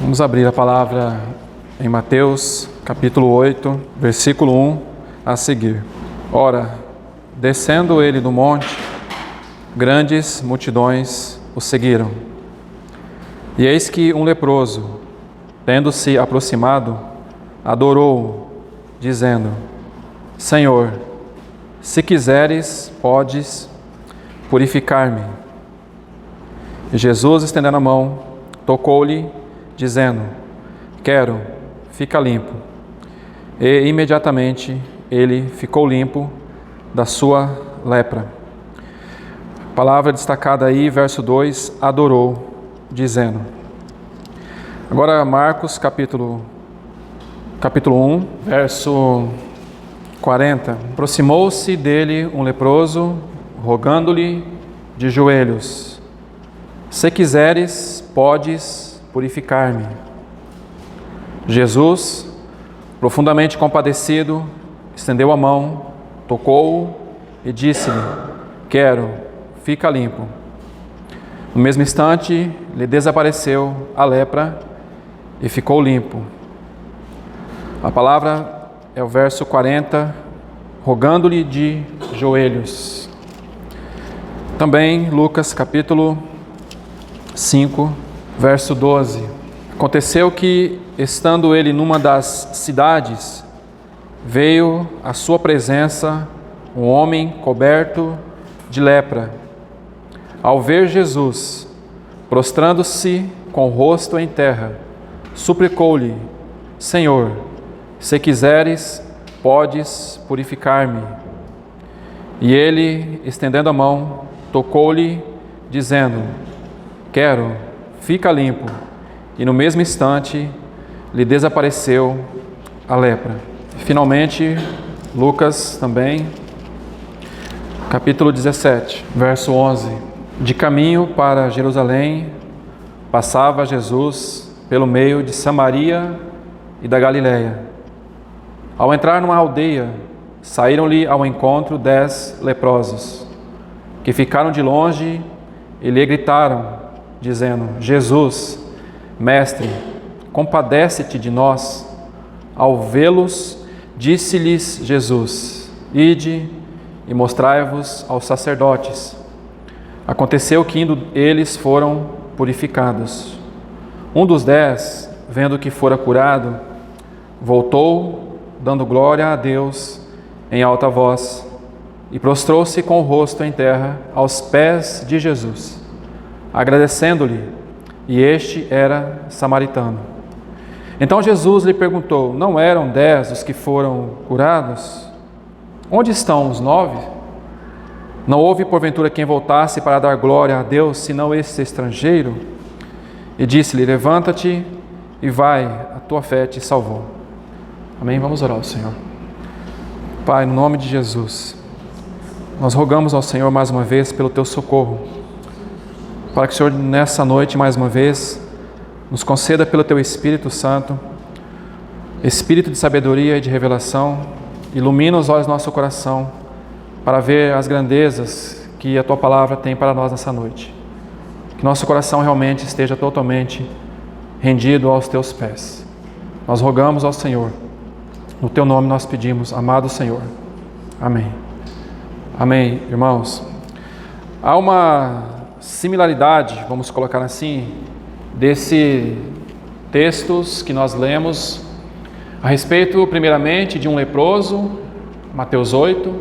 Vamos abrir a palavra em Mateus, capítulo 8, versículo 1 a seguir. Ora, descendo ele do monte, grandes multidões o seguiram. E eis que um leproso, tendo-se aproximado, adorou-o, dizendo: Senhor, se quiseres, podes purificar-me. E Jesus, estendendo a mão, tocou-lhe, dizendo: Quero, fica limpo. E imediatamente ele ficou limpo da sua lepra. Palavra destacada aí, verso 2, adorou, dizendo. Agora Marcos, capítulo 1, verso 40. Aproximou-se dele um leproso, rogando-lhe de joelhos: Se quiseres, podes purificar-me. Jesus, profundamente compadecido, estendeu a mão, tocou-o e disse-lhe: Quero, fica limpo. No mesmo instante, lhe desapareceu a lepra e ficou limpo. A palavra é o verso 40, rogando-lhe de joelhos. Também Lucas, capítulo 5, verso 12. Aconteceu que, estando ele numa das cidades, veio à sua presença um homem coberto de lepra. Ao ver Jesus, prostrando-se com o rosto em terra, suplicou-lhe: Senhor, se quiseres, podes purificar-me. E ele, estendendo a mão, tocou-lhe, dizendo: Quero, fica limpo. E no mesmo instante lhe desapareceu a lepra. Finalmente, Lucas também, capítulo 17, verso 11. De caminho para Jerusalém, passava Jesus pelo meio de Samaria e da Galileia. Ao entrar numa aldeia, saíram-lhe ao encontro 10 leprosos, que ficaram de longe e lhe gritaram, dizendo: Jesus, Mestre, compadece-te de nós. Ao vê-los, disse-lhes Jesus: Ide e mostrai-vos aos sacerdotes. Aconteceu que, indo eles, foram purificados. Um dos 10, vendo que fora curado, voltou, dando glória a Deus em alta voz, e prostrou-se com o rosto em terra aos pés de Jesus, agradecendo-lhe, e este era samaritano. Então Jesus lhe perguntou: Não eram 10 os que foram curados? Onde estão os 9? Não houve porventura quem voltasse para dar glória a Deus, senão esse estrangeiro? E disse-lhe: Levanta-te e vai, a tua fé te salvou. Amém? Vamos orar ao Senhor. Pai, no nome de Jesus, nós rogamos ao Senhor mais uma vez pelo teu socorro, para que o Senhor nessa noite mais uma vez nos conceda pelo teu Espírito Santo, Espírito de sabedoria e de revelação, ilumina os olhos do nosso coração para ver as grandezas que a tua palavra tem para nós nessa noite. Que nosso coração realmente esteja totalmente rendido aos teus pés. Nós rogamos ao Senhor, no teu nome nós pedimos, amado Senhor. Amém. Amém, irmãos. Há uma similaridade, vamos colocar assim, desse textos que nós lemos a respeito, primeiramente, de um leproso, Mateus 8,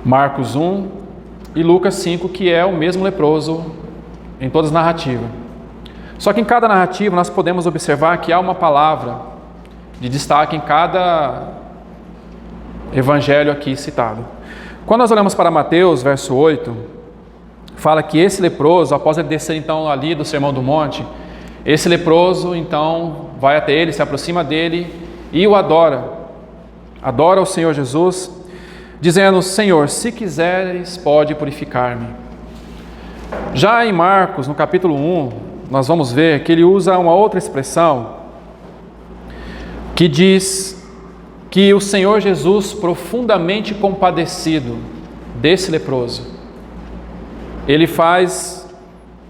Marcos 1 e Lucas 5, que é o mesmo leproso em todas as narrativas. Só que em cada narrativa nós podemos observar que há uma palavra de destaque em cada evangelho aqui citado. Quando nós olhamos para Mateus, verso 8, fala que esse leproso, após ele descer então ali do Sermão do Monte, esse leproso então vai até ele, se aproxima dele e o adora. Adora o Senhor Jesus, dizendo: Senhor, se quiseres, pode purificar-me. Já em Marcos, no capítulo 1, nós vamos ver que ele usa uma outra expressão que diz que o Senhor Jesus, profundamente compadecido desse leproso, ele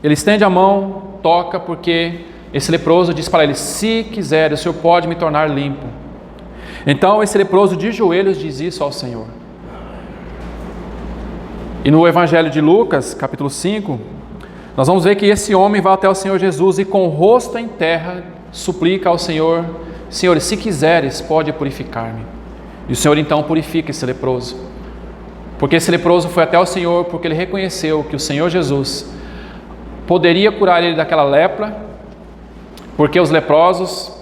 estende a mão, toca, porque esse leproso diz para ele: se quiser, o Senhor pode me tornar limpo. Então esse leproso de joelhos diz isso ao Senhor. E no Evangelho de Lucas, capítulo 5, nós vamos ver que esse homem vai até o Senhor Jesus e com o rosto em terra suplica ao Senhor: Senhor, se quiseres, pode purificar-me. E o Senhor então purifica esse leproso. Porque esse leproso foi até o Senhor porque ele reconheceu que o Senhor Jesus poderia curar ele daquela lepra, porque os leprosos,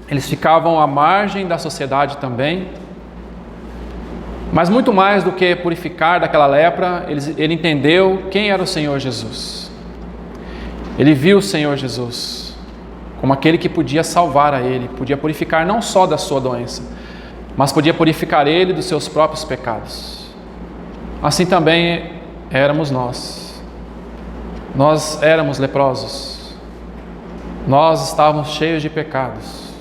eles ficavam à margem da sociedade também. Mas muito mais do que purificar daquela lepra, ele entendeu quem era o Senhor Jesus. Ele viu o Senhor Jesus como aquele que podia salvar a ele, podia purificar não só da sua doença, mas podia purificar ele dos seus próprios pecados. Assim também éramos nós. Nós éramos leprosos. Nós estávamos cheios de pecados,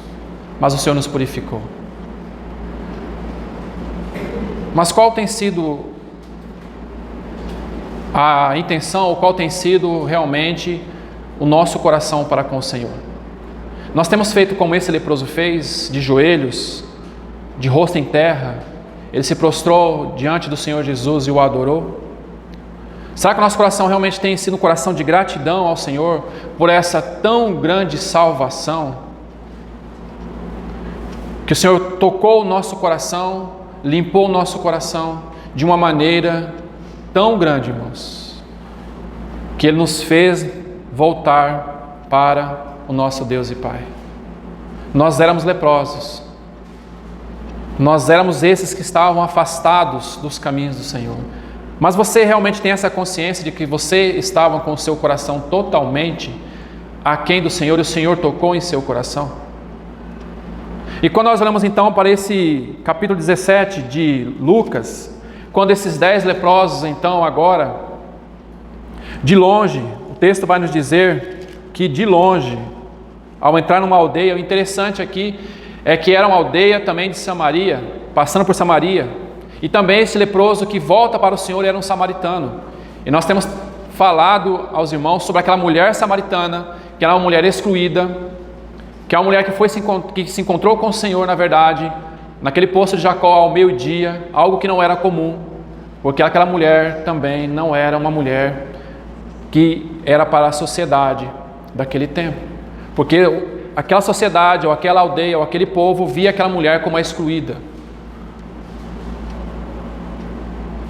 mas o Senhor nos purificou. Mas qual tem sido a intenção, ou qual tem sido realmente o nosso coração para com o Senhor? Nós temos feito como esse leproso fez, de joelhos, de rosto em terra. Ele se prostrou diante do Senhor Jesus e o adorou? Será que o nosso coração realmente tem sido um coração de gratidão ao Senhor por essa tão grande salvação? Que o Senhor tocou o nosso coração, limpou o nosso coração de uma maneira tão grande, irmãos, que Ele nos fez voltar para o nosso Deus e Pai. Nós éramos leprosos. Nós éramos esses que estavam afastados dos caminhos do Senhor. Mas você realmente tem essa consciência de que você estava com o seu coração totalmente aquém do Senhor e o Senhor tocou em seu coração? E quando nós olhamos então para esse capítulo 17 de Lucas, quando esses 10 leprosos então agora, de longe, o texto vai nos dizer que de longe, ao entrar numa aldeia, o interessante aqui é que era uma aldeia também de Samaria, passando por Samaria, e também esse leproso que volta para o Senhor era um samaritano. E nós temos falado aos irmãos sobre aquela mulher samaritana, que era uma mulher excluída, que é uma mulher que se encontrou com o Senhor, na verdade, naquele poço de Jacó ao meio-dia, algo que não era comum, porque aquela mulher também não era uma mulher que era para a sociedade daquele tempo, porque aquela sociedade, ou aquela aldeia, ou aquele povo via aquela mulher como a excluída.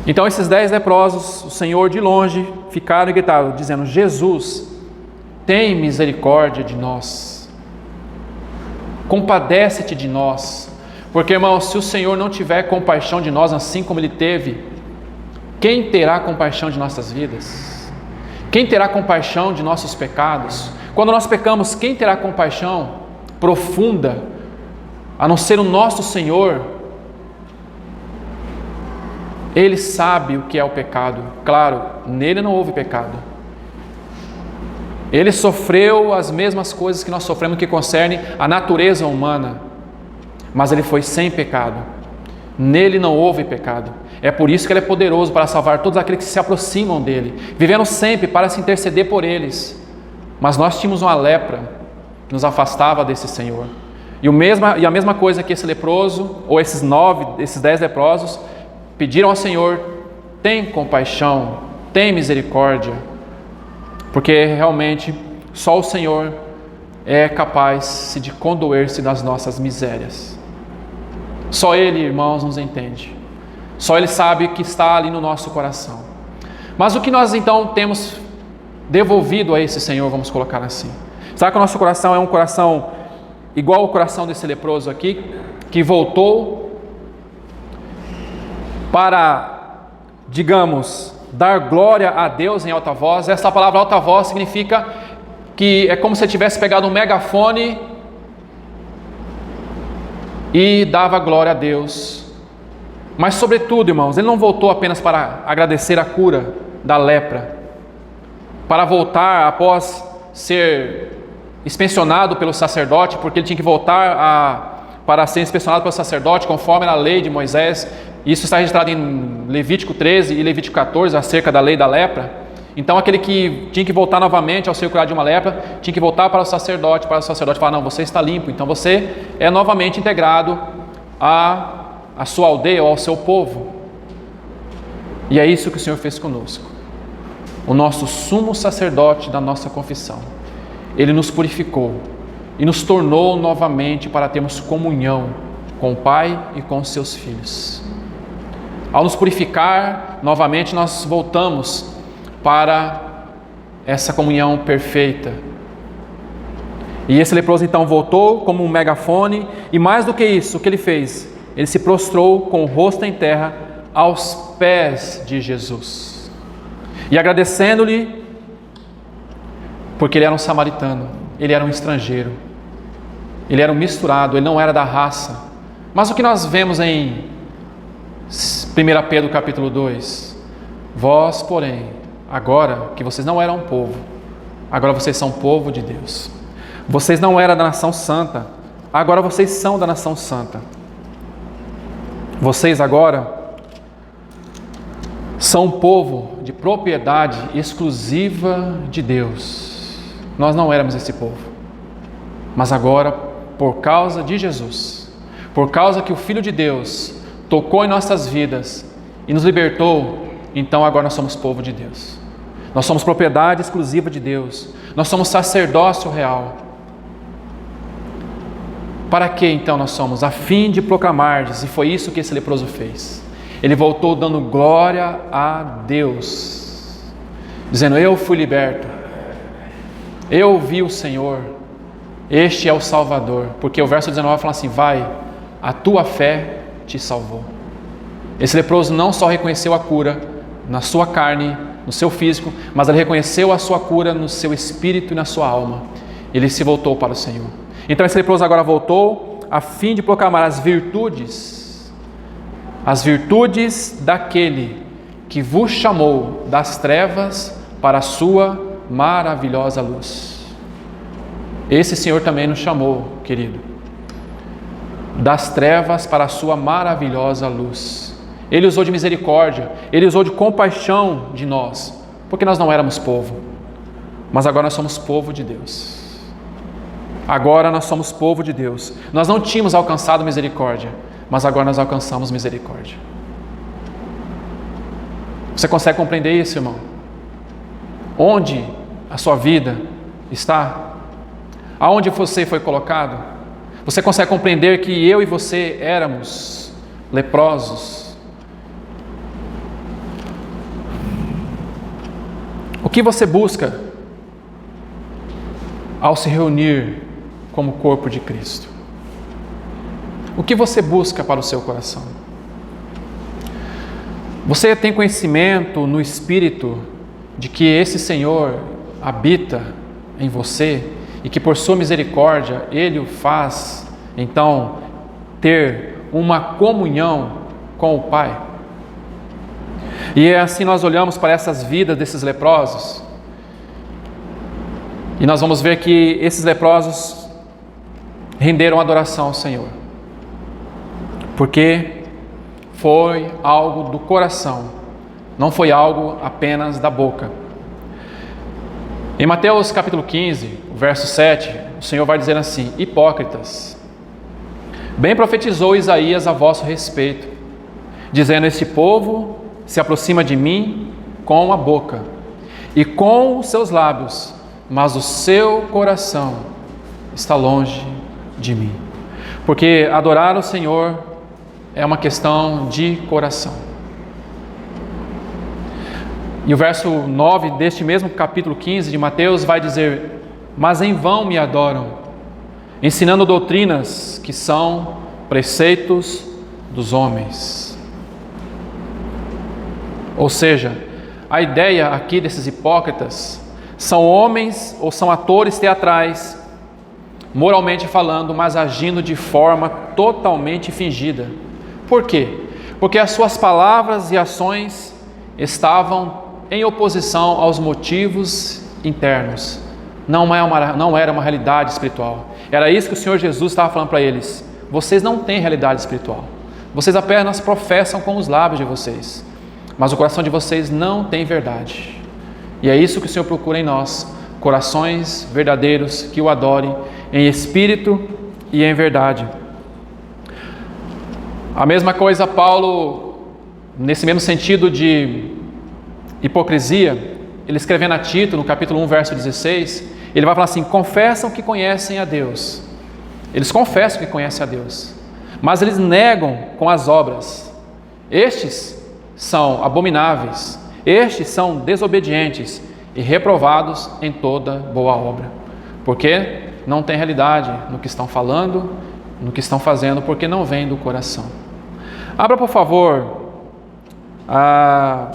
Então esses 10 leprosos, o Senhor de longe ficaram e gritaram, dizendo: Jesus, tem misericórdia de nós, compadece-te de nós, porque, irmãos, se o Senhor não tiver compaixão de nós, assim como Ele teve, quem terá compaixão de nossas vidas? Quem terá compaixão de nossos pecados? Quando nós pecamos, quem terá compaixão profunda, a não ser o nosso Senhor? Ele sabe o que é o pecado. Claro, nele não houve pecado. Ele sofreu as mesmas coisas que nós sofremos, que concerne a natureza humana, mas Ele foi sem pecado. Nele não houve pecado. É por isso que Ele é poderoso para salvar todos aqueles que se aproximam dEle, vivendo sempre para se interceder por eles. Mas nós tínhamos uma lepra que nos afastava desse Senhor. E a mesma coisa que esse leproso, ou esses 10 leprosos, pediram ao Senhor: tem compaixão, tem misericórdia, porque realmente só o Senhor é capaz de condoer-se das nossas misérias. Só Ele, irmãos, nos entende. Só Ele sabe o que está ali no nosso coração. Mas o que nós então temos devolvido a esse Senhor, vamos colocar assim? Será que o nosso coração é um coração igual ao coração desse leproso aqui, que voltou para, digamos, dar glória a Deus em alta voz? Essa palavra alta voz significa que é como se ele tivesse pegado um megafone e dava glória a Deus. Mas sobretudo, irmãos, ele não voltou apenas para agradecer a cura da lepra, para voltar após ser inspecionado pelo sacerdote, porque ele tinha que voltar para ser inspecionado pelo sacerdote, conforme a lei de Moisés. Isso está registrado em Levítico 13 e Levítico 14, acerca da lei da lepra. Então aquele que tinha que voltar novamente ao ser curado de uma lepra, tinha que voltar para o sacerdote falar, não, você está limpo, então você é novamente integrado à sua aldeia ou ao seu povo. E é isso que o Senhor fez conosco. O nosso sumo sacerdote da nossa confissão, ele nos purificou e nos tornou novamente para termos comunhão com o Pai e com os seus filhos. Ao nos purificar novamente, nós voltamos para essa comunhão perfeita. E esse leproso então voltou como um megafone, e mais do que isso, o que ele fez? Ele se prostrou com o rosto em terra aos pés de Jesus, e agradecendo-lhe, porque ele era um samaritano, ele era um estrangeiro, ele era um misturado, ele não era da raça. Mas o que nós vemos em 1 Pedro capítulo 2, vós porém, agora que vocês não eram povo, agora vocês são povo de Deus. Vocês não eram da nação santa, agora vocês são da nação santa. Vocês agora são um povo de propriedade exclusiva de Deus. Nós não éramos esse povo, mas agora, por causa de Jesus, por causa que o Filho de Deus tocou em nossas vidas e nos libertou, então agora nós somos povo de Deus. Nós somos propriedade exclusiva de Deus. Nós somos sacerdócio real. Para que então nós somos? A fim de proclamardes, e foi isso que esse leproso fez. Ele voltou dando glória a Deus, dizendo: eu fui liberto, eu vi o Senhor, este é o Salvador. Porque o verso 19 fala assim: vai, a tua fé te salvou. Esse leproso não só reconheceu a cura na sua carne, no seu físico, mas ele reconheceu a sua cura no seu espírito e na sua alma. Ele se voltou para o Senhor. Então esse leproso agora voltou a fim de proclamar as virtudes daquele que vos chamou das trevas para a sua maravilhosa luz. Esse Senhor também nos chamou, querido, das trevas para a sua maravilhosa luz. Ele usou de misericórdia, ele usou de compaixão de nós, porque nós não éramos povo, mas agora nós somos povo de Deus. Agora nós somos povo de Deus. Nós não tínhamos alcançado misericórdia, mas agora nós alcançamos misericórdia. Você consegue compreender isso, irmão? Onde a sua vida está? Aonde você foi colocado? Você consegue compreender que eu e você éramos leprosos? O que você busca ao se reunir como corpo de Cristo? O que você busca para o seu coração? Você tem conhecimento no Espírito de que esse Senhor habita em você e que por sua misericórdia Ele o faz, então, ter uma comunhão com o Pai? E assim nós olhamos para essas vidas desses leprosos e nós vamos ver que esses leprosos renderam adoração ao Senhor, porque foi algo do coração, não foi algo apenas da boca. Em Mateus capítulo 15, verso 7, o Senhor vai dizer assim: hipócritas, bem profetizou Isaías a vosso respeito, dizendo: este povo se aproxima de mim com a boca e com os seus lábios, mas o seu coração está longe de mim. Porque adorar o Senhor é uma questão de coração. E o verso 9 deste mesmo capítulo 15 de Mateus vai dizer: mas em vão me adoram, ensinando doutrinas que são preceitos dos homens. Ou seja, a ideia aqui desses hipócritas são homens ou são atores teatrais, moralmente falando, mas agindo de forma totalmente fingida. Por quê? Porque as suas palavras e ações estavam em oposição aos motivos internos. Não era uma realidade espiritual. Era isso que o Senhor Jesus estava falando para eles: vocês não têm realidade espiritual. Vocês apenas professam com os lábios de vocês, mas o coração de vocês não tem verdade. E é isso que o Senhor procura em nós, corações verdadeiros que o adorem em espírito e em verdade. A mesma coisa Paulo, nesse mesmo sentido de hipocrisia, ele escrevendo a Tito, no capítulo 1, verso 16, ele vai falar assim: confessam que conhecem a Deus. Eles confessam que conhecem a Deus, mas eles negam com as obras. Estes são abomináveis, estes são desobedientes e reprovados em toda boa obra, porque não tem realidade no que estão falando, no que estão fazendo, porque não vem do coração. Abra, por favor, a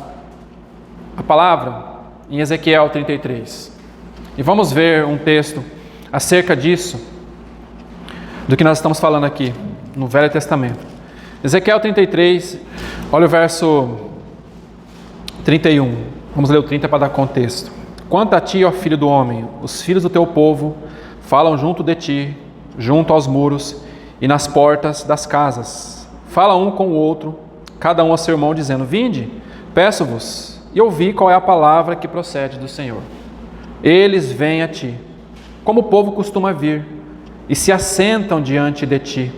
palavra em Ezequiel 33 e vamos ver um texto acerca disso, do que nós estamos falando aqui no Velho Testamento. Ezequiel 33, olha o verso 31. Vamos ler o 30 para dar contexto. Quanto a ti, ó filho do homem, os filhos do teu povo falam junto de ti, junto aos muros e nas portas das casas. Fala um com o outro, cada um a seu irmão, dizendo: vinde, peço-vos, e ouvi qual é a palavra que procede do Senhor. Eles vêm a ti, como o povo costuma vir, e se assentam diante de ti,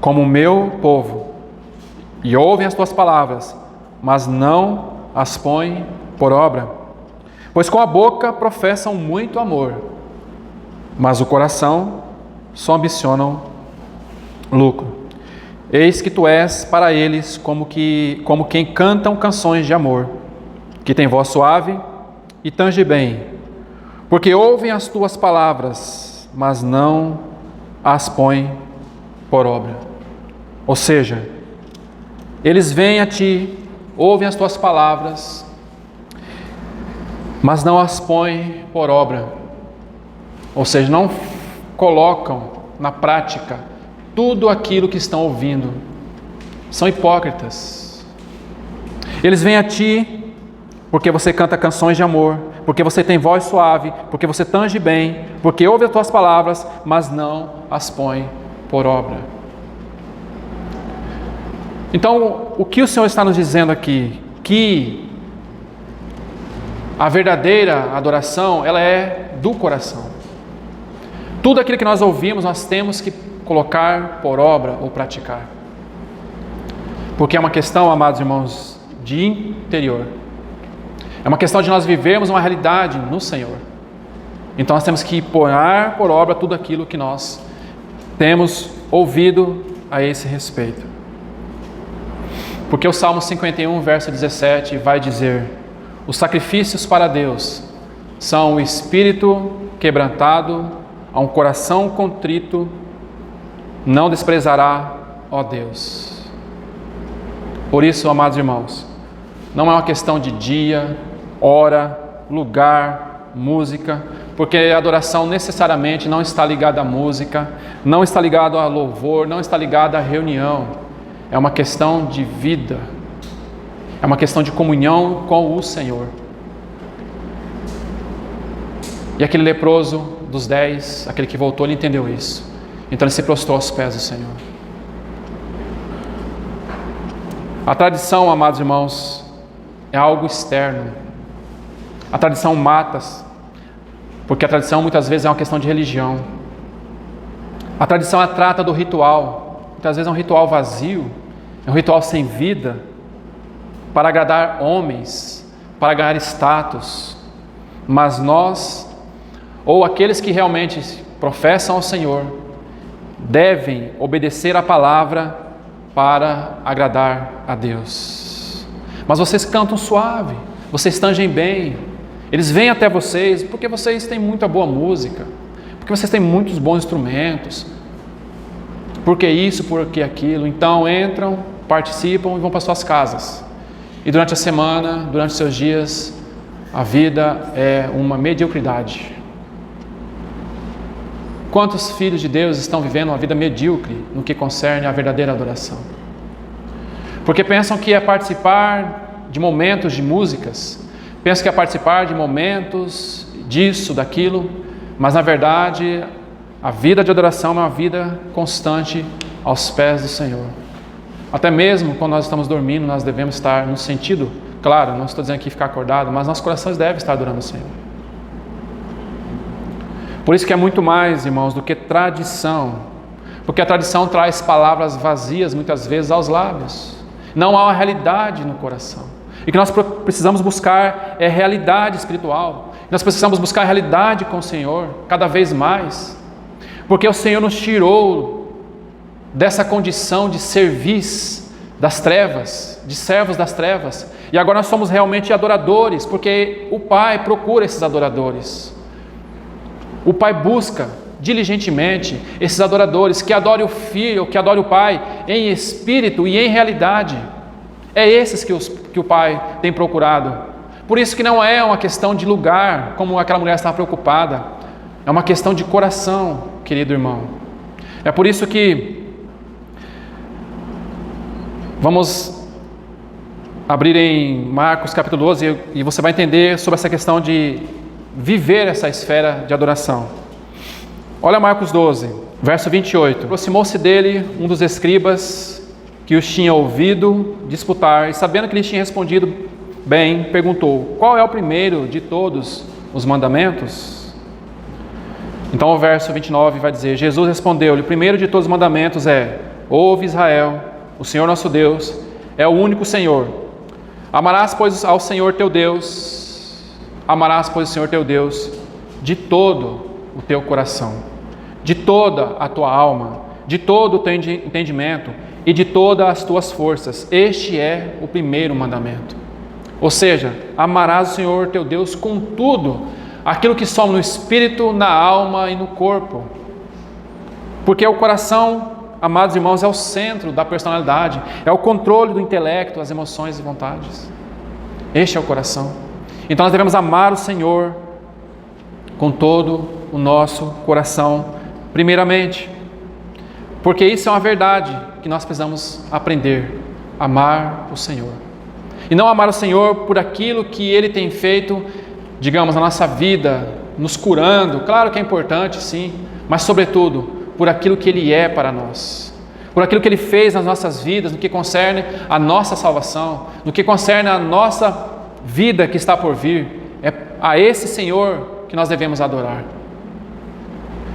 como o meu povo, e ouvem as tuas palavras, mas não as põem por obra. Pois com a boca professam muito amor, mas o coração só ambicionam lucro. Eis que tu és para eles como quem cantam canções de amor, que tem voz suave e tange bem, porque ouvem as tuas palavras, mas não as põem por obra. Ou seja, eles vêm a ti, ouvem as tuas palavras, mas não as põem por obra. Ou seja, não colocam na prática tudo aquilo que estão ouvindo. São hipócritas. Eles vêm a ti porque você canta canções de amor, porque você tem voz suave, porque você tange bem, porque ouve as tuas palavras, mas não as põe por obra. Então, o que o Senhor está nos dizendo aqui? Que a verdadeira adoração, ela é do coração. Tudo aquilo que nós ouvimos, nós temos que colocar por obra ou praticar. Porque é uma questão, amados irmãos, de interior. É uma questão de nós vivermos uma realidade no Senhor. Então nós temos que pôr por obra tudo aquilo que nós temos ouvido a esse respeito. Porque o Salmo 51, verso 17 vai dizer: os sacrifícios para Deus são o espírito quebrantado, a um coração contrito não desprezará, ó Deus. Por isso, amados irmãos, não é uma questão de dia, hora, lugar, música, porque a adoração necessariamente não está ligada à música, não está ligada a louvor, não está ligada à reunião. É uma questão de vida, é uma questão de comunhão com o Senhor. E aquele leproso dos 10, aquele que voltou, ele entendeu isso. Então ele se prostrou aos pés do Senhor. A tradição, amados irmãos, é algo externo. A tradição mata, porque a tradição muitas vezes é uma questão de religião. A tradição trata do ritual. Muitas vezes é um ritual vazio, é um ritual sem vida, para agradar homens, para ganhar status. Mas nós, ou aqueles que realmente professam ao Senhor, devem obedecer a palavra para agradar a Deus. Mas vocês cantam suave, vocês tangem bem, eles vêm até vocês porque vocês têm muita boa música, porque vocês têm muitos bons instrumentos, porque isso, porque aquilo. Então entram, participam e vão para suas casas. E durante a semana, durante os seus dias, a vida é uma mediocridade. Quantos filhos de Deus estão vivendo uma vida medíocre no que concerne à verdadeira adoração? Porque pensam que é participar de momentos de músicas, pensam que é participar de momentos disso, daquilo, mas na verdade a vida de adoração é uma vida constante aos pés do Senhor. Até mesmo quando nós estamos dormindo, nós devemos estar no sentido Claro, não estou dizendo aqui ficar acordado, mas nossos corações devem estar adorando o Senhor. Por isso que é muito mais, irmãos, do que tradição. Porque a tradição traz palavras vazias, muitas vezes, aos lábios. Não há uma realidade no coração. E o que nós precisamos buscar é realidade espiritual. Nós precisamos buscar a realidade com o Senhor, cada vez mais. Porque o Senhor nos tirou dessa condição de servis das trevas, de servos das trevas. E agora nós somos realmente adoradores, porque o Pai procura esses adoradores. O Pai busca diligentemente esses adoradores que adorem o Filho, que adorem o Pai em espírito e em realidade. É esses que o Pai tem procurado. Por isso que não é uma questão de lugar, como aquela mulher estava preocupada. É uma questão de coração, querido irmão. É por isso que vamos abrir em Marcos capítulo 12 e você vai entender sobre essa questão de viver essa esfera de adoração. Olha Marcos 12, verso 28. Aproximou-se dele um dos escribas que os tinha ouvido disputar, e sabendo que lhes tinha respondido bem, perguntou: qual é o primeiro de todos os mandamentos? Então o verso 29 vai dizer: Jesus respondeu-lhe: o primeiro de todos os mandamentos é: ouve Israel, o Senhor nosso Deus é o único Senhor. Amarás, pois, ao Senhor teu Deus, amarás, pois, o Senhor teu Deus de todo o teu coração, de toda a tua alma, de todo o teu entendimento e de todas as tuas forças. Este é o primeiro mandamento. Ou seja, amarás o Senhor teu Deus com tudo, aquilo que somos no espírito, na alma e no corpo. Porque o coração, amados irmãos, é o centro da personalidade, é o controle do intelecto, das emoções e vontades. Este é o coração. Então nós devemos amar o Senhor com todo o nosso coração, primeiramente, porque isso é uma verdade que nós precisamos aprender: amar o Senhor. E não amar o Senhor por aquilo que Ele tem feito, digamos, na nossa vida, nos curando, claro que é importante, sim, mas sobretudo por aquilo que Ele é para nós, por aquilo que Ele fez nas nossas vidas, no que concerne a nossa salvação, no que concerne a nossa vida que está por vir. É a esse Senhor que nós devemos adorar.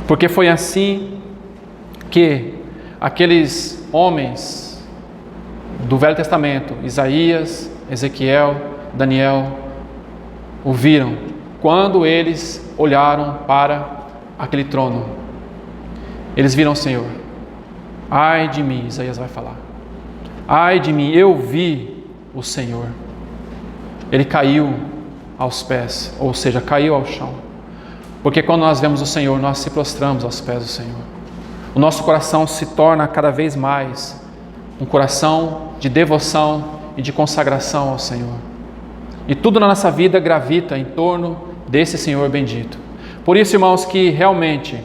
Porque foi assim que aqueles homens do Velho Testamento, Isaías, Ezequiel, Daniel, ouviram quando eles olharam para aquele trono. Eles viram o Senhor. Ai de mim, Isaías vai falar. Ai de mim, eu vi o Senhor. Ele caiu aos pés, ou seja, caiu ao chão. Porque quando nós vemos o Senhor, nós se prostramos aos pés do Senhor. O nosso coração se torna cada vez mais um coração de devoção e de consagração ao Senhor. E tudo na nossa vida gravita em torno desse Senhor bendito. Por isso, irmãos, que realmente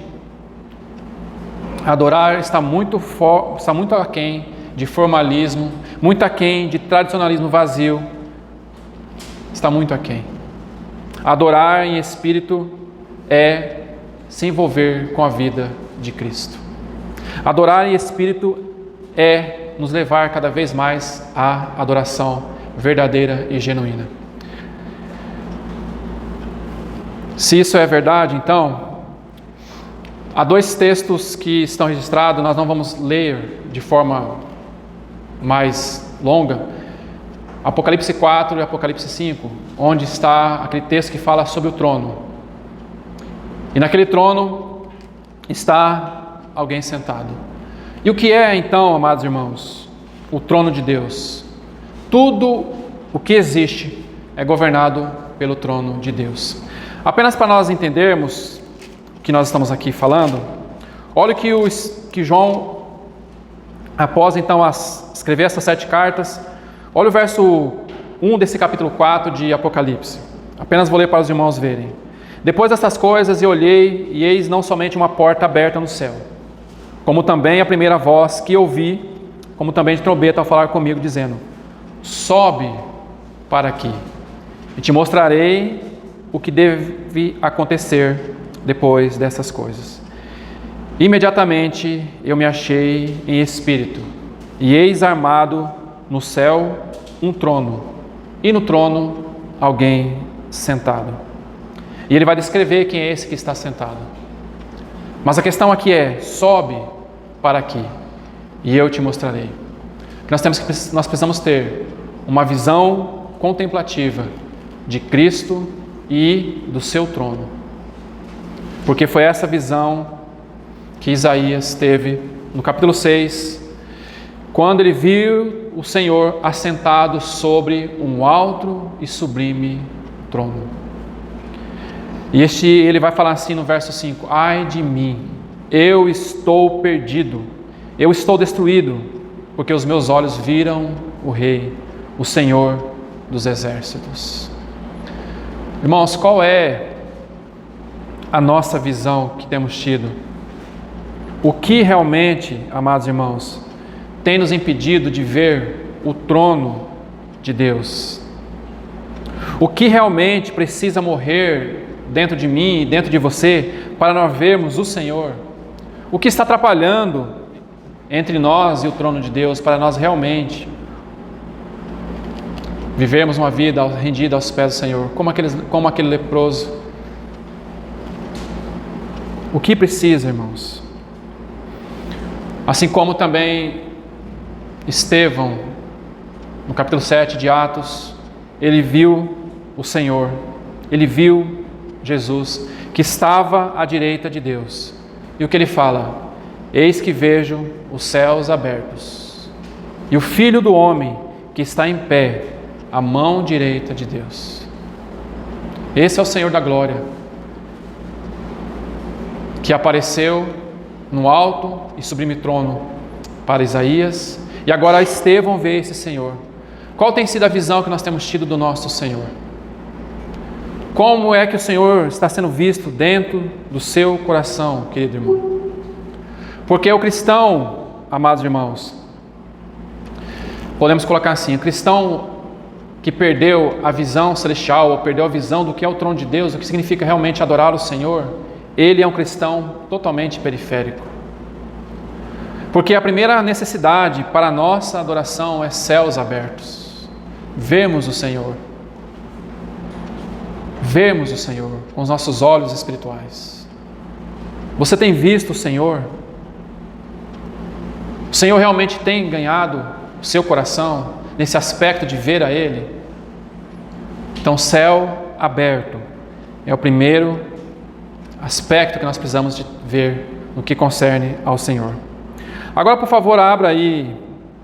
adorar está muito aquém de formalismo, muito aquém de tradicionalismo vazio. Está muito aquém. Adorar em espírito é se envolver com a vida de Cristo. Adorar em espírito é nos levar cada vez mais à adoração verdadeira e genuína. Se isso é verdade, então, há dois textos que estão registrados, nós não vamos ler de forma mais longa, Apocalipse 4 e Apocalipse 5, onde está aquele texto que fala sobre o trono. E naquele trono está alguém sentado. E o que é então, amados irmãos, o trono de Deus? Tudo o que existe é governado pelo trono de Deus. Apenas para nós entendermos o que nós estamos aqui falando, olha que João, após então escrever essas 7 cartas, olha o verso 1 desse capítulo 4 de Apocalipse. Apenas vou ler para os irmãos verem. Depois dessas coisas eu olhei, e eis não somente uma porta aberta no céu, como também a primeira voz que ouvi, como também de trombeta ao falar comigo, dizendo: sobe para aqui, e te mostrarei o que deve acontecer depois dessas coisas. Imediatamente eu me achei em espírito, e eis armado no céu um trono, e no trono alguém sentado. E ele vai descrever quem é esse que está sentado. Mas a questão aqui é: sobe para aqui e eu te mostrarei. Nós precisamos ter uma visão contemplativa de Cristo e do seu trono, porque foi essa visão que Isaías teve no capítulo 6, quando ele viu o Senhor assentado sobre um alto e sublime trono. E ele vai falar assim no verso 5: ai de mim, eu estou perdido, eu estou destruído, porque os meus olhos viram o Rei, o Senhor dos exércitos. Irmãos, qual é a nossa visão que temos tido? O que realmente, amados irmãos, tem nos impedido de ver o trono de Deus? O que realmente precisa morrer dentro de mim e dentro de você para nós vermos o Senhor? O que está atrapalhando entre nós e o trono de Deus para nós realmente vivermos uma vida rendida aos pés do Senhor, como aquele leproso? O que precisa, irmãos? Assim como também Estevão, no capítulo 7 de Atos, ele viu o Senhor, ele viu Jesus, que estava à direita de Deus. E o que ele fala? Eis que vejo os céus abertos e o Filho do Homem que está em pé à mão direita de Deus. Esse é o Senhor da glória, que apareceu no alto e sublime trono para Isaías, e agora Estevão vê esse Senhor. Qual tem sido a visão que nós temos tido do nosso Senhor? Como é que o Senhor está sendo visto dentro do seu coração, querido irmão? Porque o cristão, amados irmãos, podemos colocar assim: o cristão que perdeu a visão celestial, ou perdeu a visão do que é o trono de Deus, o que significa realmente adorar o Senhor, ele é um cristão totalmente periférico. Porque a primeira necessidade para a nossa adoração é céus abertos. Vemos o Senhor. Vemos o Senhor com os nossos olhos espirituais. Você tem visto o Senhor? O Senhor realmente tem ganhado o seu coração nesse aspecto de ver a Ele? Então, céu aberto é o primeiro aspecto que nós precisamos de ver no que concerne ao Senhor. Agora, por favor, abra aí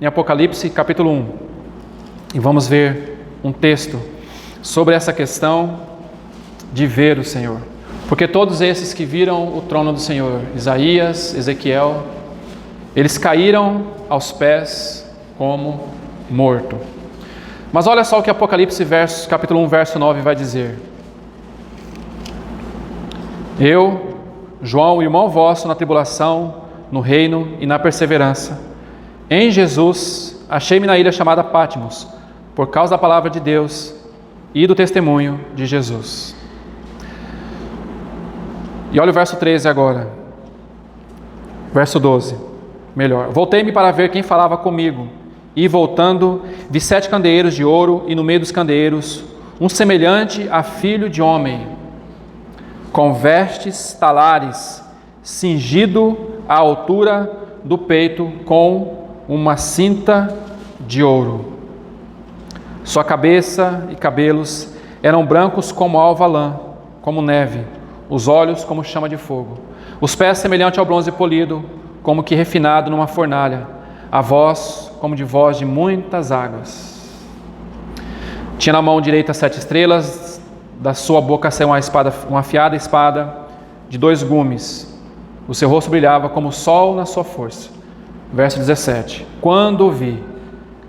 em Apocalipse capítulo 1 e vamos ver um texto sobre essa questão de ver o Senhor. Porque todos esses que viram o trono do Senhor, Isaías, Ezequiel, eles caíram aos pés como morto. Mas olha só o que Apocalipse capítulo 1, verso 9 vai dizer: eu, João, irmão vosso na tribulação, no reino e na perseverança, em Jesus, achei-me na ilha chamada Patmos, por causa da palavra de Deus e do testemunho de Jesus. E olha o verso 13 agora. Verso 12, melhor. Voltei-me para ver quem falava comigo, e voltando, vi 7 candeeiros de ouro, e no meio dos candeeiros, um semelhante a filho de homem, com vestes talares, cingido à altura do peito com uma cinta de ouro. Sua cabeça e cabelos eram brancos como alva lã, como neve, os olhos como chama de fogo, os pés semelhante ao bronze polido, como que refinado numa fornalha, a voz como de voz de muitas águas. Tinha na mão direita 7 estrelas, da sua boca saiu uma afiada espada de 2 gumes. O seu rosto brilhava como o sol na sua força. Verso 17. Quando o vi,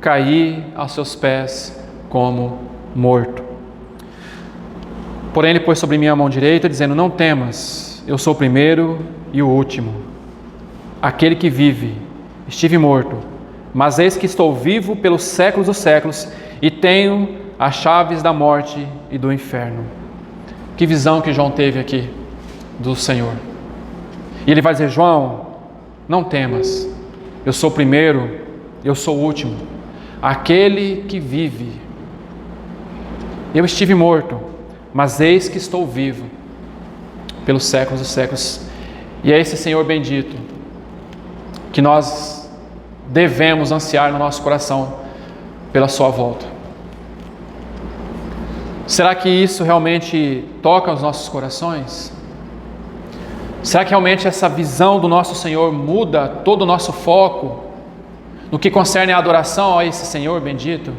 caí aos seus pés como morto. Porém ele pôs sobre mim a mão direita, dizendo: não temas, eu sou o primeiro e o último, aquele que vive. Estive morto, mas eis que estou vivo pelos séculos dos séculos, e tenho as chaves da morte e do inferno. Que visão que João teve aqui do Senhor. E ele vai dizer: João, não temas, eu sou o primeiro, eu sou o último, aquele que vive. Eu estive morto, mas eis que estou vivo pelos séculos dos séculos. E é esse Senhor bendito que nós devemos ansiar no nosso coração pela sua volta. Será que isso realmente toca os nossos corações? Será que realmente essa visão do nosso Senhor muda todo o nosso foco no que concerne a adoração a esse Senhor bendito?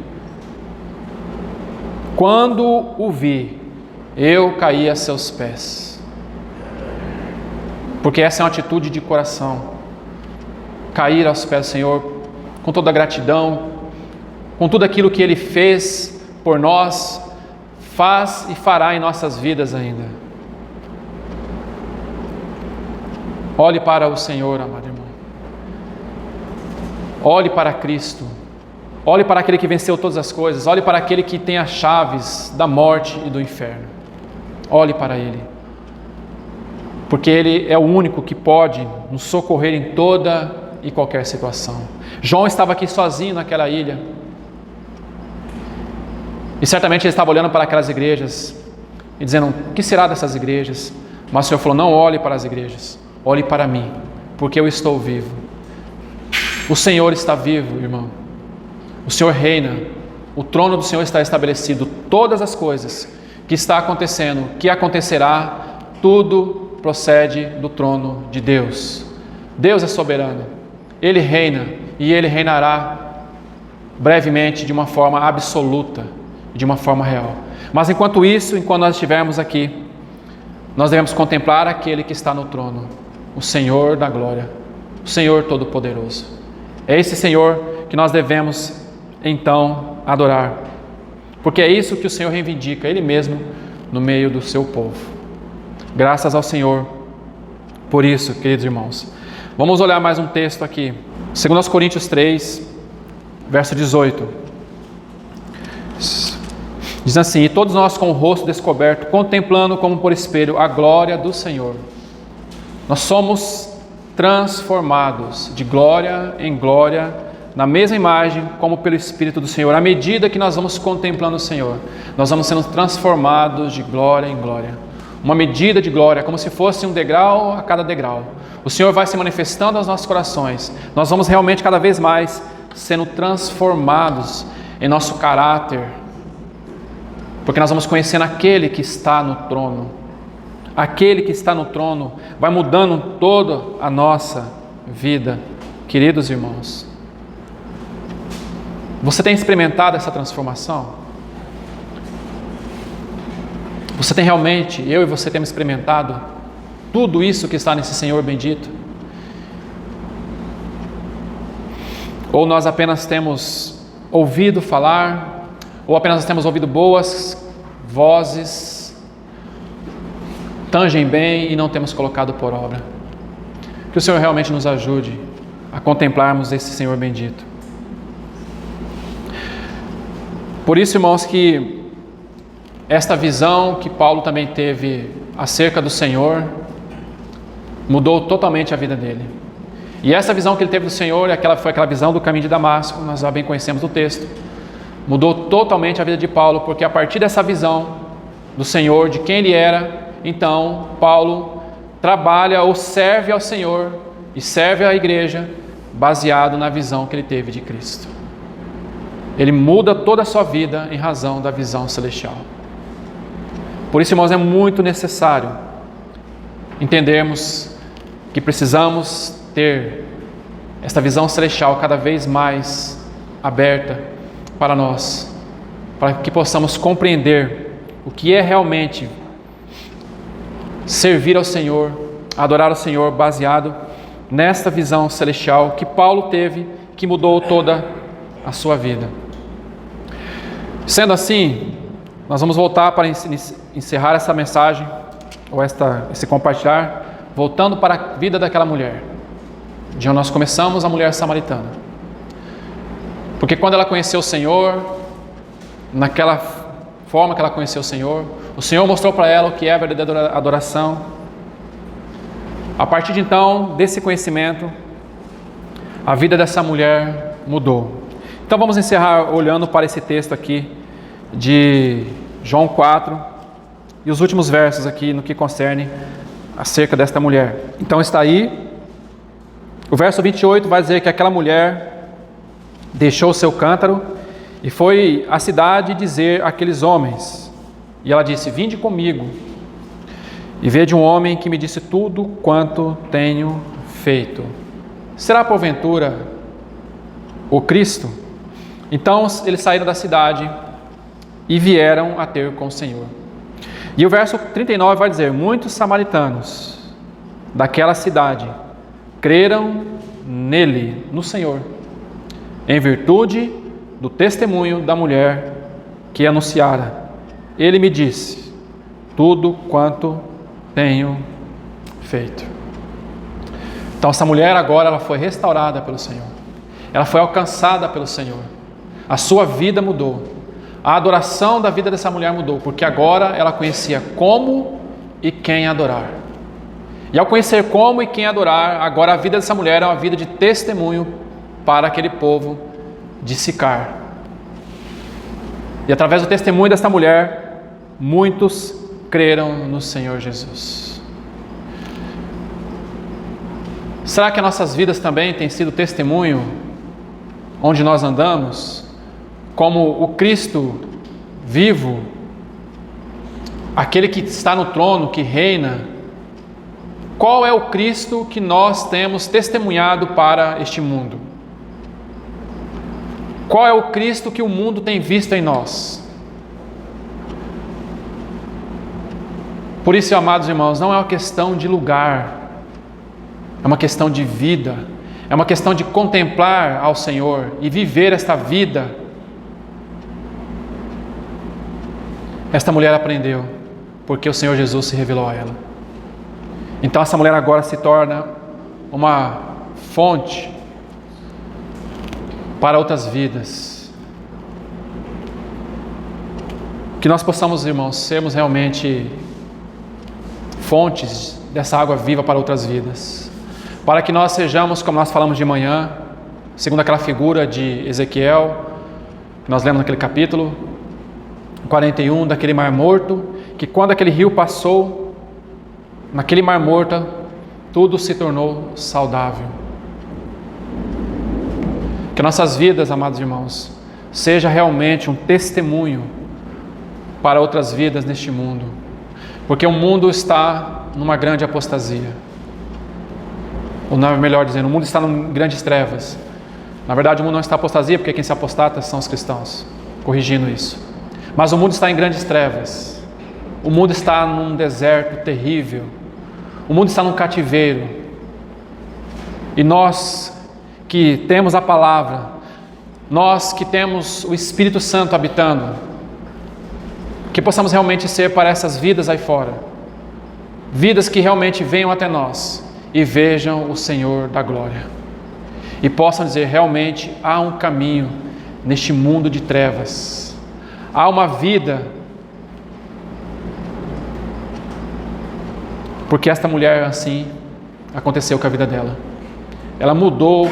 Quando o vi, eu caí a seus pés. Porque essa é uma atitude de coração. Cair aos pés do Senhor com toda a gratidão, com tudo aquilo que Ele fez por nós, faz e fará em nossas vidas ainda. Olhe para o Senhor, amado irmão. Olhe para Cristo. Olhe para aquele que venceu todas as coisas. Olhe para aquele que tem as chaves da morte e do inferno. Olhe para Ele. Porque Ele é o único que pode nos socorrer em toda e qualquer situação. João estava aqui sozinho naquela ilha. E certamente ele estava olhando para aquelas igrejas e dizendo: o que será dessas igrejas? Mas o Senhor falou: não olhe para as igrejas, olhe para mim, porque eu estou vivo. O Senhor está vivo, irmão. O Senhor reina. O trono do Senhor está estabelecido. Todas as coisas que está acontecendo, que acontecerá, tudo procede do trono de Deus. Deus é soberano. Ele reina e Ele reinará brevemente de uma forma absoluta, de uma forma real. Mas enquanto isso, enquanto nós estivermos aqui, nós devemos contemplar aquele que está no trono, o Senhor da glória, o Senhor Todo-Poderoso. É esse Senhor que nós devemos então adorar, porque é isso que o Senhor reivindica, Ele mesmo no meio do seu povo. Graças ao Senhor por isso, queridos irmãos. Vamos olhar mais um texto aqui, 2 Coríntios 3, verso 18. Diz assim: e todos nós com o rosto descoberto, contemplando como por espelho a glória do Senhor, nós somos transformados de glória em glória, na mesma imagem como pelo Espírito do Senhor. À medida que nós vamos contemplando o Senhor, nós vamos sendo transformados de glória em glória. Uma medida de glória, como se fosse um degrau a cada degrau. O Senhor vai se manifestando aos nossos corações. Nós vamos realmente cada vez mais sendo transformados em nosso caráter, porque nós vamos conhecendo aquele que está no trono. Aquele que está no trono vai mudando toda a nossa vida, queridos irmãos. Você tem experimentado essa transformação? Você tem realmente, eu e você temos experimentado tudo isso que está nesse Senhor bendito? Ou nós apenas temos ouvido falar, ou apenas temos ouvido boas vozes, tangem bem e não temos colocado por obra? Que o Senhor realmente nos ajude a contemplarmos esse Senhor bendito. Por isso, irmãos, que esta visão que Paulo também teve acerca do Senhor mudou totalmente a vida dele. E essa visão que ele teve do Senhor, foi aquela visão do caminho de Damasco, nós já bem conhecemos o texto, mudou totalmente a vida de Paulo, porque a partir dessa visão do Senhor, de quem ele era, então Paulo trabalha ou serve ao Senhor e serve à igreja baseado na visão que ele teve de Cristo. Ele muda toda a sua vida em razão da visão celestial. Por isso, irmãos, é muito necessário entendermos que precisamos ter esta visão celestial cada vez mais aberta para nós, para que possamos compreender o que é realmente servir ao Senhor, adorar ao Senhor, baseado nesta visão celestial que Paulo teve, que mudou toda a sua vida. Sendo assim, nós vamos voltar para encerrar essa mensagem, ou esse compartilhar, voltando para a vida daquela mulher, de onde nós começamos, a mulher samaritana. Porque quando ela conheceu o Senhor, naquela forma que ela conheceu o Senhor mostrou para ela o que é a verdadeira adoração. A partir de então, desse conhecimento, a vida dessa mulher mudou. Então vamos encerrar olhando para esse texto aqui de João 4, e os últimos versos aqui no que concerne acerca desta mulher. Então está aí, o verso 28 vai dizer que aquela mulher deixou o seu cântaro e foi à cidade dizer àqueles homens, e ela disse: vinde comigo e vede um homem que me disse tudo quanto tenho feito. Será porventura o Cristo? Então eles saíram da cidade e vieram a ter com o Senhor. E o verso 39 vai dizer: muitos samaritanos daquela cidade creram nele, no Senhor, em virtude do testemunho da mulher que anunciara. Ele me disse tudo quanto tenho feito. Então essa mulher agora ela foi restaurada pelo Senhor. Ela foi alcançada pelo Senhor. A sua vida mudou. A adoração da vida dessa mulher mudou, porque agora ela conhecia como e quem adorar. E ao conhecer como e quem adorar, agora a vida dessa mulher é uma vida de testemunho para aquele povo de Sicar. E através do testemunho desta mulher, muitos creram no Senhor Jesus. Será que as nossas vidas também têm sido testemunho onde nós andamos? Como o Cristo vivo, aquele que está no trono, que reina. Qual é o Cristo que nós temos testemunhado para este mundo? Qual é o Cristo que o mundo tem visto em nós? Por isso, amados irmãos, não é uma questão de lugar, é uma questão de vida, é uma questão de contemplar ao Senhor e viver esta vida. Esta mulher aprendeu, porque o Senhor Jesus se revelou a ela. Então essa mulher agora se torna uma fonte para outras vidas. Que nós possamos, irmãos, sermos realmente fontes dessa água viva para outras vidas. Para que nós sejamos, como nós falamos de manhã, segundo aquela figura de Ezequiel, que nós lemos naquele capítulo 41, daquele mar morto, que quando aquele rio passou, naquele mar morto, tudo se tornou saudável. Que nossas vidas, amados irmãos, seja realmente um testemunho para outras vidas neste mundo, porque o mundo está numa grande apostasia, ou melhor dizendo, o mundo está em grandes trevas. Na verdade, o mundo não está em apostasia, porque quem se apostata são os cristãos, corrigindo isso. Mas o mundo está em grandes trevas. O mundo está num deserto terrível. O mundo está num cativeiro. E nós que temos a palavra, nós que temos o Espírito Santo habitando, que possamos realmente ser para essas vidas aí fora, vidas que realmente venham até nós e vejam o Senhor da glória e possam dizer: realmente há um caminho neste mundo de trevas, há uma vida. Porque esta mulher, assim, aconteceu com a vida dela. Ela mudou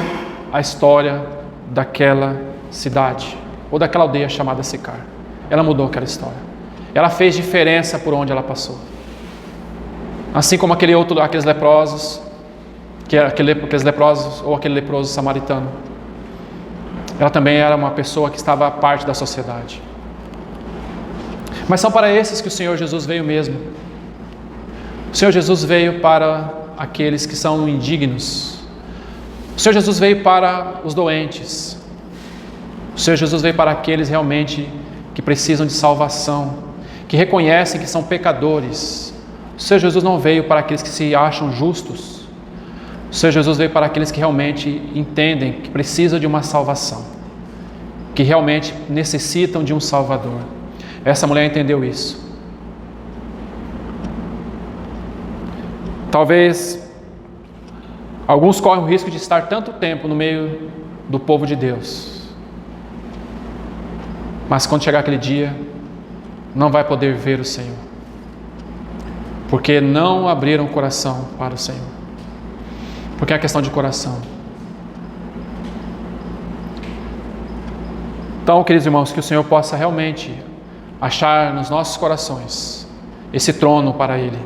a história daquela cidade, ou daquela aldeia chamada Sicar. Ela mudou aquela história. Ela fez diferença por onde ela passou. Assim como aqueles leprosos, aqueles leprosos, ou aquele leproso samaritano. Ela também era uma pessoa que estava à parte da sociedade. Mas são para esses que o Senhor Jesus veio mesmo. O Senhor Jesus veio para aqueles que são indignos. O Senhor Jesus veio para os doentes. O Senhor Jesus veio para aqueles realmente que precisam de salvação, que reconhecem que são pecadores. O Senhor Jesus não veio para aqueles que se acham justos. O Senhor Jesus veio para aqueles que realmente entendem que precisam de uma salvação, que realmente necessitam de um Salvador. Essa mulher entendeu isso. Talvez alguns correm o risco de estar tanto tempo no meio do povo de Deus, mas quando chegar aquele dia, não vai poder ver o Senhor, porque não abriram o coração para o Senhor, porque é uma questão de coração. Então, queridos irmãos, que o Senhor possa realmente achar nos nossos corações esse trono para Ele,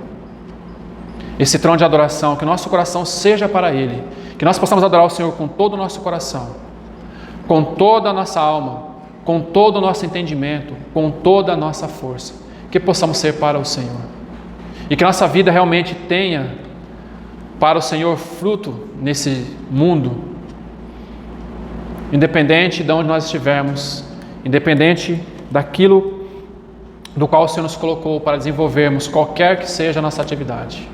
esse trono de adoração, que o nosso coração seja para Ele, que nós possamos adorar o Senhor com todo o nosso coração, com toda a nossa alma, com todo o nosso entendimento, com toda a nossa força, que possamos ser para o Senhor, e que nossa vida realmente tenha para o Senhor fruto nesse mundo, independente de onde nós estivermos, independente daquilo do qual o Senhor nos colocou para desenvolvermos qualquer que seja a nossa atividade.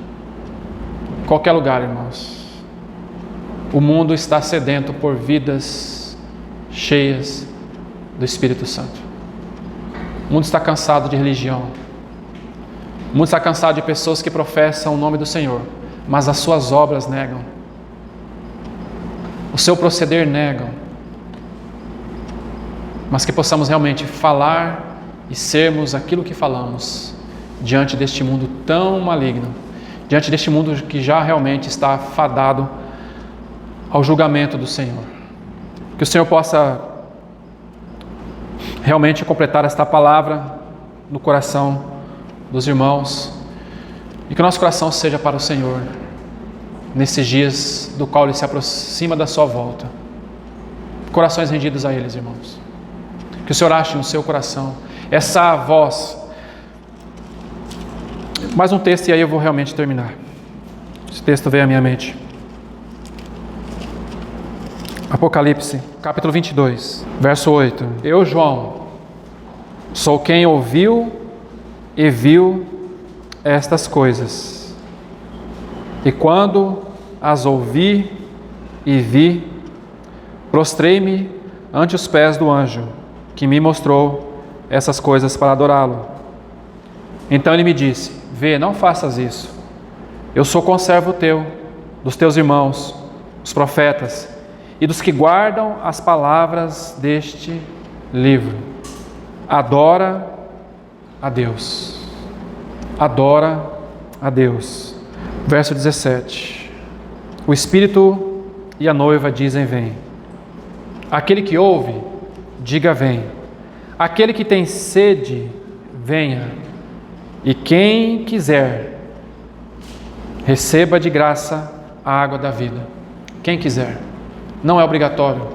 Qualquer lugar, irmãos. O mundo está sedento por vidas cheias do Espírito Santo. O mundo está cansado de religião. O mundo está cansado de pessoas que professam o nome do Senhor, mas as suas obras negam. O seu proceder negam. Mas que possamos realmente falar e sermos aquilo que falamos diante deste mundo tão maligno, diante deste mundo que já realmente está fadado ao julgamento do Senhor. Que o Senhor possa realmente completar esta palavra no coração dos irmãos e que o nosso coração seja para o Senhor nesses dias do qual Ele se aproxima da sua volta. Corações rendidos a eles, irmãos. Que o Senhor ache no seu coração essa voz. Mais um texto e aí eu vou realmente terminar. Esse texto veio à minha mente. Apocalipse, capítulo 22, verso 8. Eu, João, sou quem ouviu e viu estas coisas. E quando as ouvi e vi, prostrei-me ante os pés do anjo, que me mostrou essas coisas para adorá-lo. Então ele me disse: vê, não faças isso. Eu sou conservo teu, dos teus irmãos, os profetas, e dos que guardam as palavras deste livro. Adora a Deus. Adora a Deus. Verso 17. O Espírito e a noiva dizem: vem. Aquele que ouve, diga: vem. Aquele que tem sede, venha. E quem quiser, receba de graça a água da vida. Quem quiser. Não é obrigatório.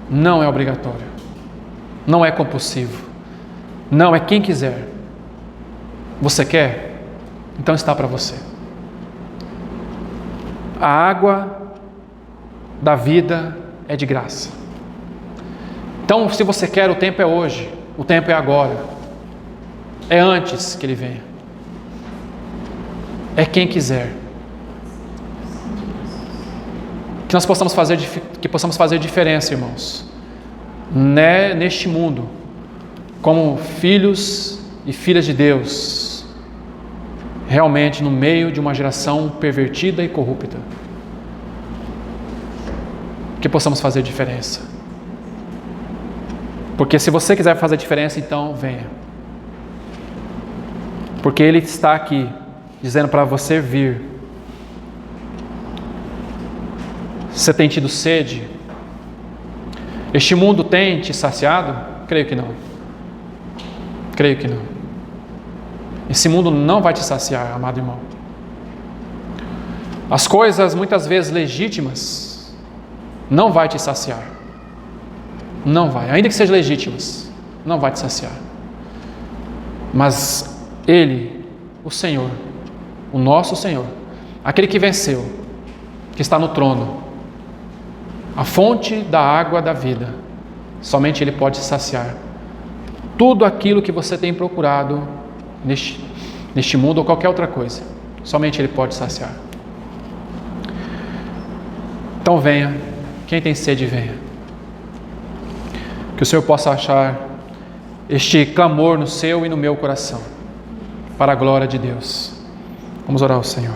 Não é obrigatório. Não é compulsivo. Não, é quem quiser. Você quer? Então está para você. A água da vida é de graça. Então, se você quer, o tempo é hoje, o tempo é agora, é antes que Ele venha. É quem quiser. Que nós possamos fazer diferença, irmãos, neste mundo, como filhos e filhas de Deus, realmente no meio de uma geração pervertida e corrupta. Que possamos fazer diferença. Porque se você quiser fazer diferença, então venha. Porque Ele está aqui, dizendo para você vir. Você tem tido sede? Este mundo tem te saciado? Creio que não. Creio que não. Esse mundo não vai te saciar, amado irmão. As coisas muitas vezes legítimas não vai te saciar. Não vai, ainda que sejam legítimas, não vai te saciar. Mas Ele, o Senhor, o nosso Senhor, aquele que venceu, que está no trono, a fonte da água da vida, somente Ele pode saciar tudo aquilo que você tem procurado neste mundo ou qualquer outra coisa. Somente Ele pode saciar. Então venha, quem tem sede, venha. Que o Senhor possa achar este clamor no seu e no meu coração, para a glória de Deus. Vamos orar ao Senhor.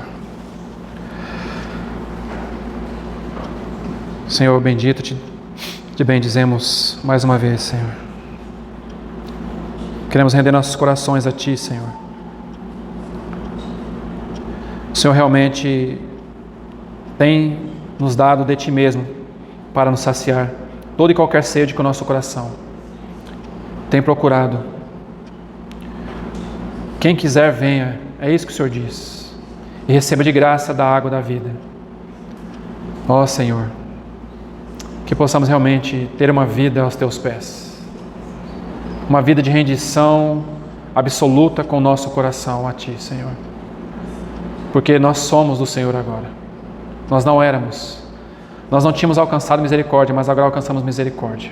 Senhor bendito, te bendizemos mais uma vez, Senhor. Queremos render nossos corações a Ti, Senhor. O Senhor realmente tem nos dado de Ti mesmo para nos saciar toda e qualquer sede que o nosso coração tem procurado. Quem quiser, venha. É isso que o Senhor diz. E receba de graça da água da vida. Ó Senhor, que possamos realmente ter uma vida aos Teus pés. Uma vida de rendição absoluta com o nosso coração a Ti, Senhor. Porque nós somos do Senhor agora. Nós não éramos. Nós não tínhamos alcançado misericórdia, mas agora alcançamos misericórdia.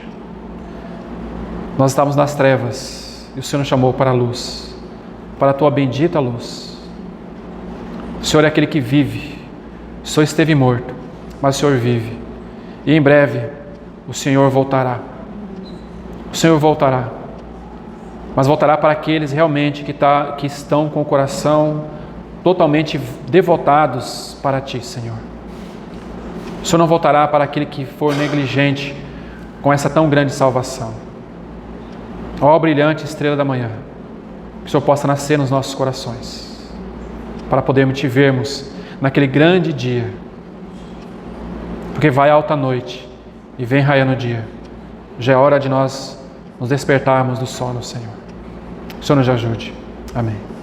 Nós estávamos nas trevas e o Senhor nos chamou para a luz, para a Tua bendita luz. O Senhor é aquele que vive. O Senhor esteve morto, mas o Senhor vive. E em breve o Senhor voltará. O Senhor voltará. Mas voltará para aqueles realmente que estão com o coração totalmente devotados para Ti, Senhor. O Senhor não voltará para aquele que for negligente com essa tão grande salvação. Ó brilhante estrela da manhã, que o Senhor possa nascer nos nossos corações, para podermos Te vermos naquele grande dia, porque vai alta noite e vem raiando o dia. Já é hora de nós nos despertarmos do sono, Senhor. O Senhor nos ajude. Amém.